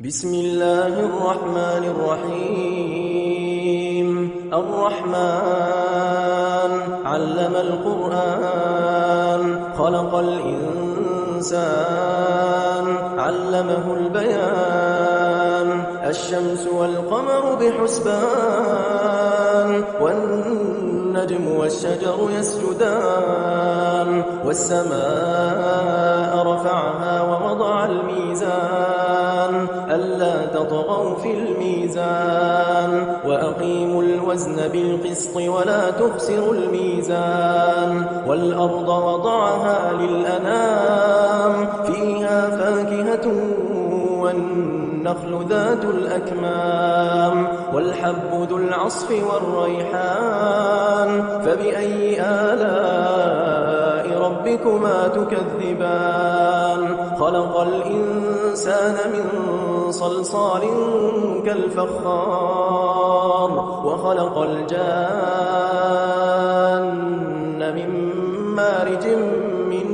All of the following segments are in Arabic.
بسم الله الرحمن الرحيم الرحمن علم القرآن خلق الإنسان علمه البيان الشمس والقمر بحسبان والنجم والشجر يسجدان والسماء رفعها ووضع الميزان ألا تطغوا في الميزان وأقيموا الوزن بالقسط ولا تخسروا الميزان والأرض وضعها للأنام فيها فاكهة والنخل ذات الأكمام والحب ذو العصف والريحان فبأي آلاء ربكما تكذبان خلق الإنسان من صلصال كالفخار وخلق الجان من مارج من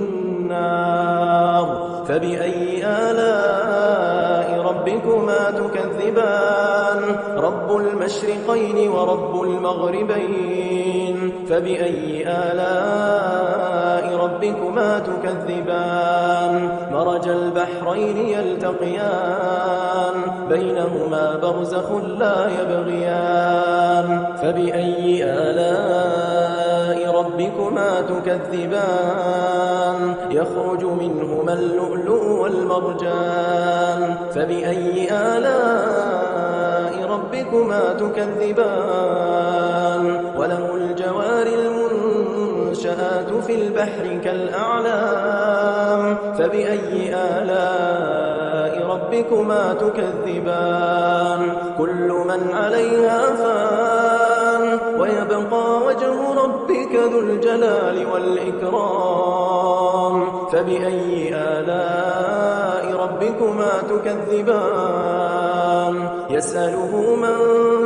نار فبأي آلاء ربكما تكذبان رب المشرقين ورب المغربين فبأي آلاء ربكما تكذبان مرج البحرين يلتقيان بينهما برزخ لا يبغيان فبأي آلاء ربكما تكذبان يخرج منهما اللؤلؤ والمرجان فبأي آلاء ربكما تكذبان وله الجوار المنشآت في البحر كالأعلام فبأي آلاء ربكما تكذبان كل من عليها فان ويبقى وجه ربك ذو الجلال والإكرام فبأي آلاء ربكما تكذبان يسأله من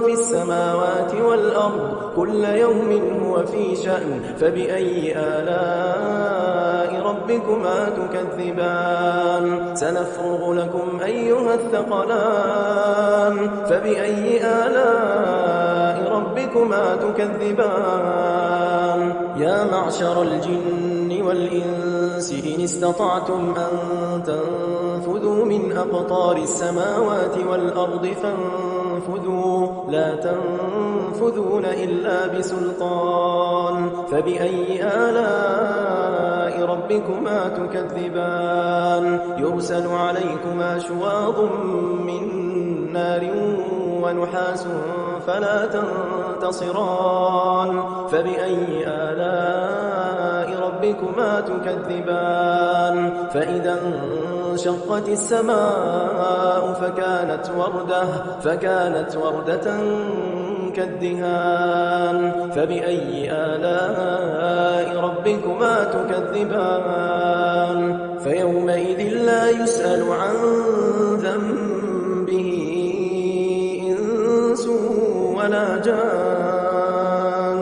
في السماوات والأرض كل يوم هو في شأن فبأي آلاء ربكما تكذبان سنفرغ لكم أيها الثقلان فبأي آلاء ربكما تكذبان يا معشر الجن والإنس إن استطعتم أن تنفذوا من أقطار السماوات والأرض فانفذوا لا تنفذون إلا بسلطان فبأي آلاء ربكما تكذبان يرسل عليكما شواظ من نار ونحاس فلا تنتصران فبأي آلاء ربكما تكذبان فإذا انشقت السماء فكانت وردة كالدهان فبأي آلاء ربكما تكذبان فيومئذ لا يسأل عن ذنبه إنس ولا جان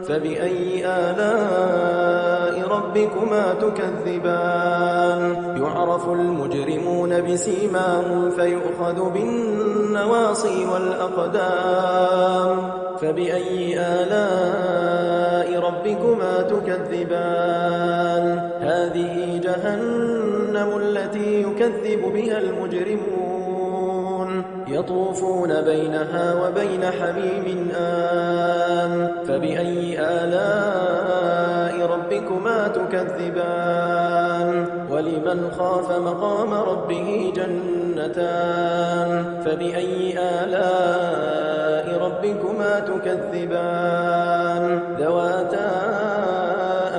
فبأي آلاء ربكما تكذبان يعرف المجرمون بسيماهم فيؤخذ بالنواصي والأقدام فبأي آلاء ربكما تكذبان هذه جهنم التي يكذب بها المجرمون يطوفون بينها وبين حميم آن فبأي آلاء ربكما تكذبان ولمن خاف مقام ربه جنتان فبأي آلاء ربكما تكذبان ذواتا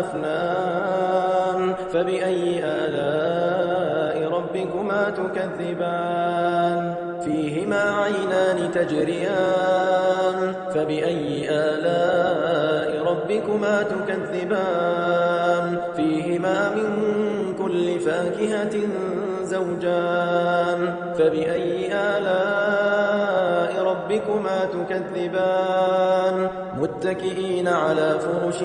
أفنان فبأي آلاء ربكما تكذبان فيهما عينان تجريان فبأي آلاء ربكما تكذبان فيهما من كل فاكهة زوجان فبأي آلاء ربكما تكذبان متكئين على فرش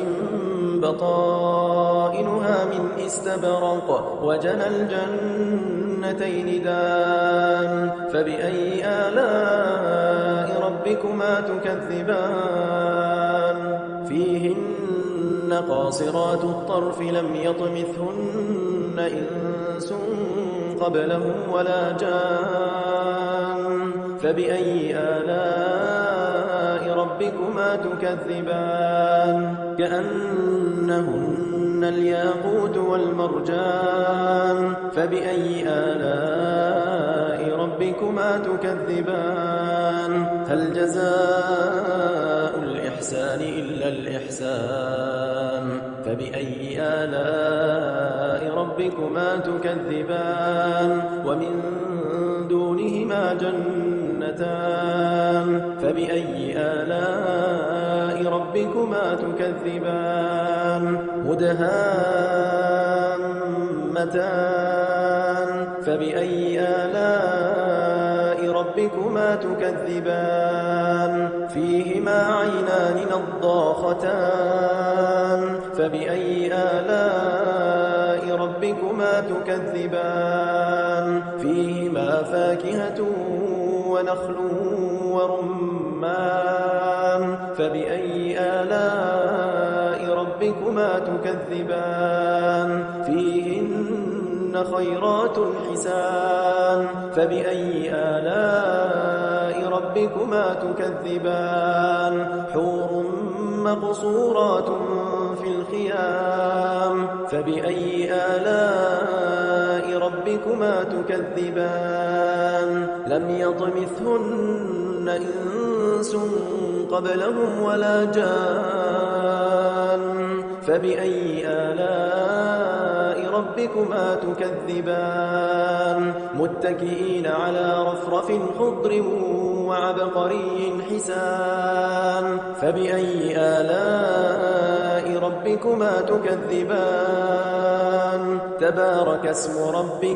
بطائنها من استبرق وجنى الجنتين جنتين دان فبأي آلاء ربكما تكذبان فيهن قاصرات الطرف لم يطمثهن إنس قبلهم ولا جان فبأي آلاء ربكما تكذبان كأنهن الياقوت والمرجان فبأي آلاء ربكما تكذبان هل جزاء الإحسان إلا الإحسان فبأي آلاء ربكما تكذبان ومن دونهما جنتان فبأي آلاء ربكما تكذبان مدهامتان فبأي آلاء ربكما تكذبان فيهما عينان نضاختان فبأي آلاء ربكما تكذبان فيهما فاكهة ونخل ورمان فبأي آلاء ربكما تكذبان فيهن خيرات حسان فبأي آلاء ربكما تكذبان حور مقصورات في الخيام فبأي آلاء ربكما تكذبان لم يطمثهن إنس قبلهم ولا جان فبأي آلاء ربكما تكذبان متكئين على رفرف خضر وعبقري حسان فبأي آلاء ربكما تكذبان تبارك اسم ربك